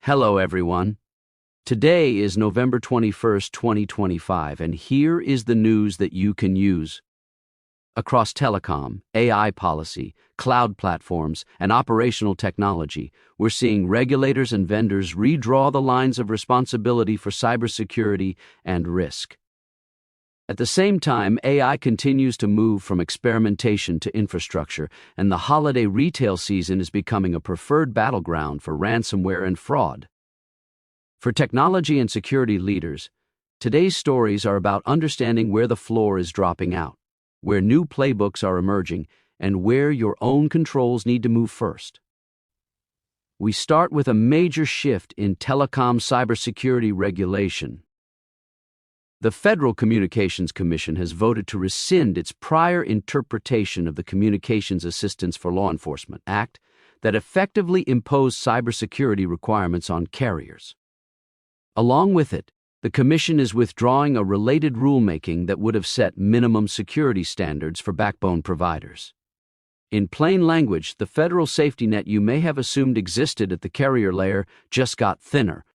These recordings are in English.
Hello, everyone. Today is November 21st, 2025, and here is the news that you can use. Across telecom, AI policy, cloud platforms, and operational technology, we're seeing regulators and vendors redraw the lines of responsibility for cybersecurity and risk. At the same time, AI continues to move from experimentation to infrastructure, and the holiday retail season is becoming a preferred battleground for ransomware and fraud. For technology and security leaders, today's stories are about understanding where the floor is dropping out, where new playbooks are emerging, and where your own controls need to move first. We start with a major shift in telecom cybersecurity regulation. The Federal Communications Commission has voted to rescind its prior interpretation of the Communications Assistance for Law Enforcement Act that effectively imposed cybersecurity requirements on carriers. Along with it, the Commission is withdrawing a related rulemaking that would have set minimum security standards for backbone providers. In plain language, the federal safety net you may have assumed existed at the carrier layer just got thinner.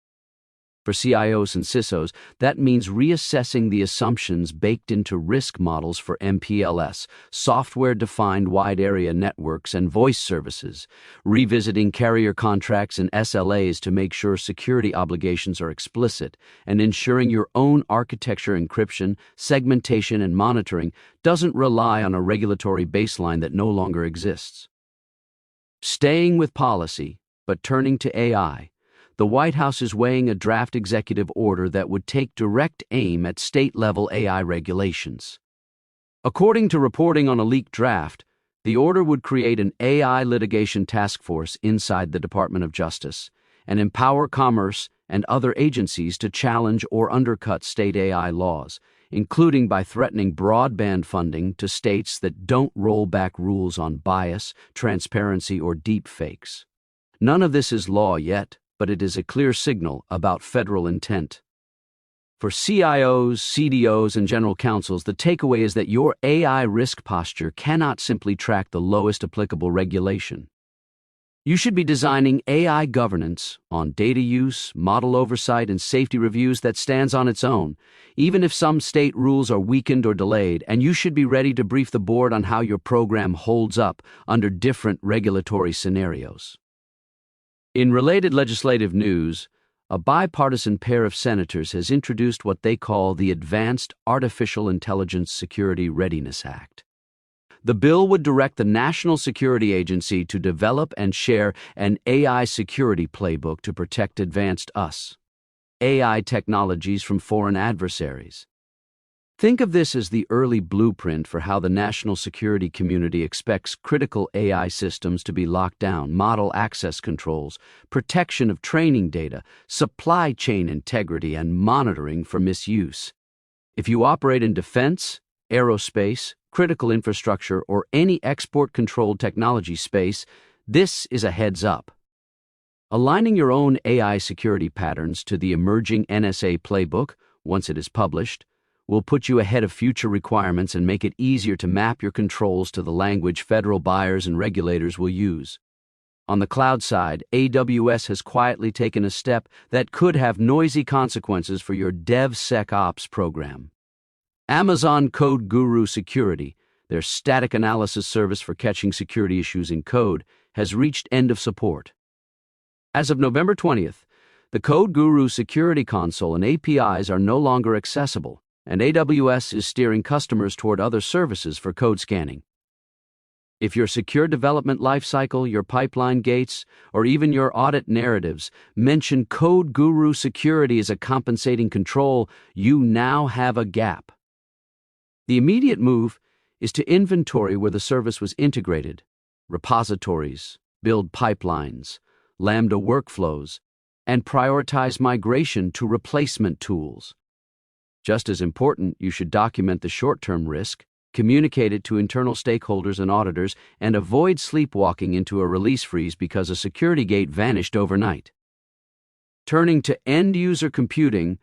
For CIOs and CISOs, that means reassessing the assumptions baked into risk models for MPLS, software-defined wide-area networks, and voice services, revisiting carrier contracts and SLAs to make sure security obligations are explicit, and ensuring your own architecture encryption, segmentation, and monitoring doesn't rely on a regulatory baseline that no longer exists. Staying with policy, but turning to AI, the White House is weighing a draft executive order that would take direct aim at state-level AI regulations. According to reporting on a leaked draft, the order would create an AI litigation task force inside the Department of Justice and empower Commerce and other agencies to challenge or undercut state AI laws, including by threatening broadband funding to states that don't roll back rules on bias, transparency, or deepfakes. None of this is law yet, but it is a clear signal about federal intent. For CIOs, CDOs, and general counsels, the takeaway is that your AI risk posture cannot simply track the lowest applicable regulation. You should be designing AI governance on data use, model oversight, and safety reviews that stands on its own, even if some state rules are weakened or delayed, and you should be ready to brief the board on how your program holds up under different regulatory scenarios. In related legislative news, a bipartisan pair of senators has introduced what they call the Advanced Artificial Intelligence Security Readiness Act. The bill would direct the National Security Agency to develop and share an AI security playbook to protect advanced AI technologies from foreign adversaries. Think of this as the early blueprint for how the national security community expects critical AI systems to be locked down, model access controls, protection of training data, supply chain integrity, and monitoring for misuse. If you operate in defense, aerospace, critical infrastructure, or any export-controlled technology space, this is a heads up. Aligning your own AI security patterns to the emerging NSA playbook, once it is published, will put you ahead of future requirements and make it easier to map your controls to the language federal buyers and regulators will use. On the cloud side, AWS has quietly taken a step that could have noisy consequences for your DevSecOps program. Amazon Code Guru Security, their static analysis service for catching security issues in code, has reached end of support. As of November 20th, the Code Guru Security Console and APIs are no longer accessible, and AWS is steering customers toward other services for code scanning. If your secure development lifecycle, your pipeline gates, or even your audit narratives mention Code Guru Security as a compensating control, you now have a gap. The immediate move is to inventory where the service was integrated, repositories, build pipelines, Lambda workflows, and prioritize migration to replacement tools. Just as important, you should document the short-term risk, communicate it to internal stakeholders and auditors, and avoid sleepwalking into a release freeze because a security gate vanished overnight. Turning to end-user computing,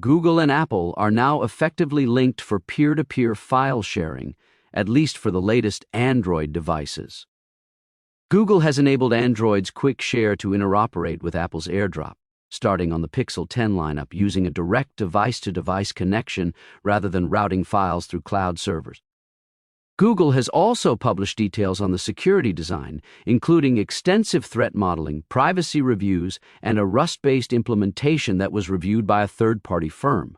Google and Apple are now effectively linked for peer-to-peer file sharing, at least for the latest Android devices. Google has enabled Android's quick share to interoperate with Apple's AirDrop, starting on the Pixel 10 lineup using a direct device-to-device connection rather than routing files through cloud servers. Google has also published details on the security design, including extensive threat modeling, privacy reviews, and a Rust-based implementation that was reviewed by a third-party firm.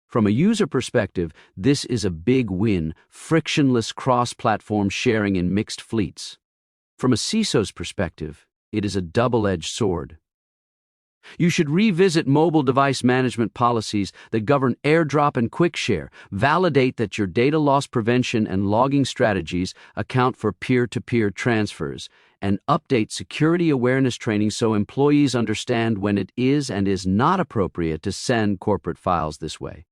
From a user perspective, this is a big win: frictionless cross-platform sharing in mixed fleets. From a CISO's perspective, it is a double-edged sword. You should revisit mobile device management policies that govern airdrop and quick share, validate that your data loss prevention and logging strategies account for peer-to-peer transfers, and update security awareness training so employees understand when it is and is not appropriate to send corporate files this way.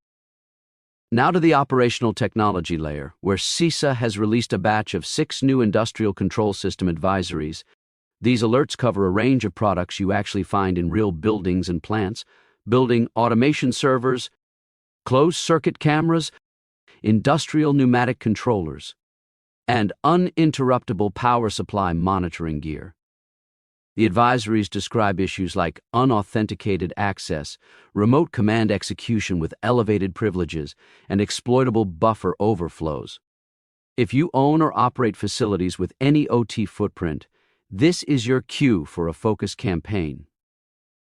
Now to the operational technology layer, where CISA has released a batch of 6 new industrial control system advisories. These alerts cover a range of products you actually find in real buildings and plants: building automation servers, closed-circuit cameras, industrial pneumatic controllers, and uninterruptible power supply monitoring gear. The advisories describe issues like unauthenticated access, remote command execution with elevated privileges, and exploitable buffer overflows. If you own or operate facilities with any OT footprint, this is your cue for a focused campaign.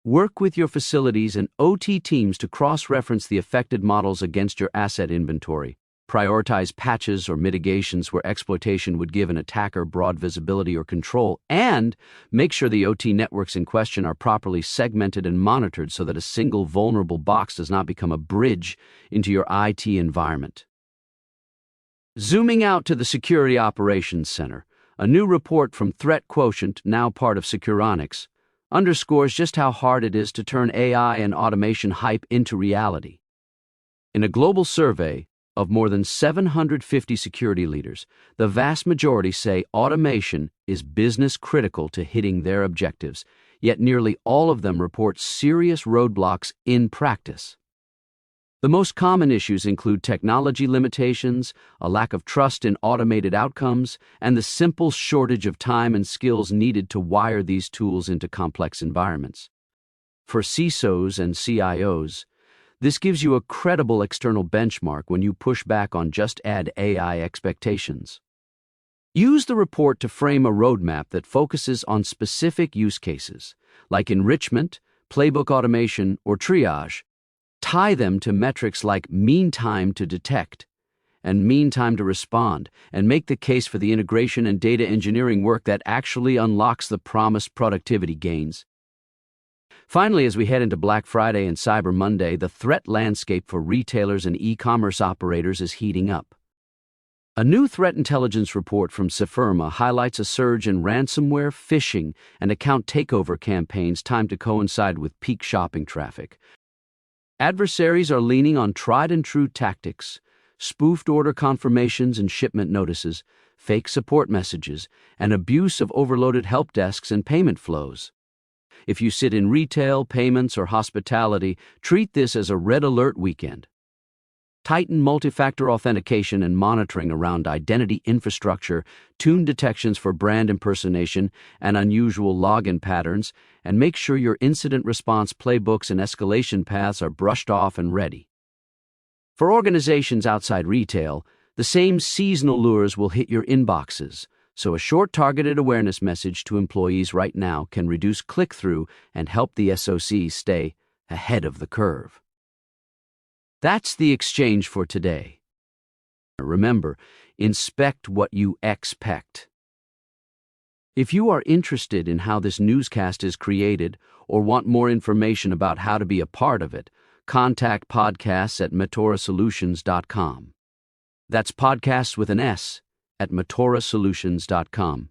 Work with your facilities and OT teams to cross-reference the affected models against your asset inventory. Prioritize patches or mitigations where exploitation would give an attacker broad visibility or control, and make sure the OT networks in question are properly segmented and monitored so that a single vulnerable box does not become a bridge into your IT environment. Zooming out to the Security Operations Center, a new report from Threat Quotient, now part of Securonics, underscores just how hard it is to turn AI and automation hype into reality. In a global survey of more than 750 security leaders, the vast majority say automation is business critical to hitting their objectives, yet nearly all of them report serious roadblocks in practice. The most common issues include technology limitations, a lack of trust in automated outcomes, and the simple shortage of time and skills needed to wire these tools into complex environments. For CISOs and CIOs, this gives you a credible external benchmark when you push back on just add AI expectations. Use the report to frame a roadmap that focuses on specific use cases, like enrichment, playbook automation, or triage. Tie them to metrics like mean time to detect and mean time to respond, and make the case for the integration and data engineering work that actually unlocks the promised productivity gains. Finally, as we head into Black Friday and Cyber Monday, the threat landscape for retailers and e-commerce operators is heating up. A new threat intelligence report from Cifirma highlights a surge in ransomware, phishing, and account takeover campaigns timed to coincide with peak shopping traffic. Adversaries are leaning on tried-and-true tactics: spoofed order confirmations and shipment notices, fake support messages, and abuse of overloaded help desks and payment flows. If you sit in retail, payments, or hospitality, treat this as a red alert weekend. Tighten multi-factor authentication and monitoring around identity infrastructure, tune detections for brand impersonation and unusual login patterns, and make sure your incident response playbooks and escalation paths are brushed off and ready. For organizations outside retail, the same seasonal lures will hit your inboxes, so a short targeted awareness message to employees right now can reduce click-through and help the SOC stay ahead of the curve. That's the exchange for today. Remember, inspect what you expect. If you are interested in how this newscast is created or want more information about how to be a part of it, contact podcasts@matorasolutions.com. That's podcasts with an S at matorasolutions.com.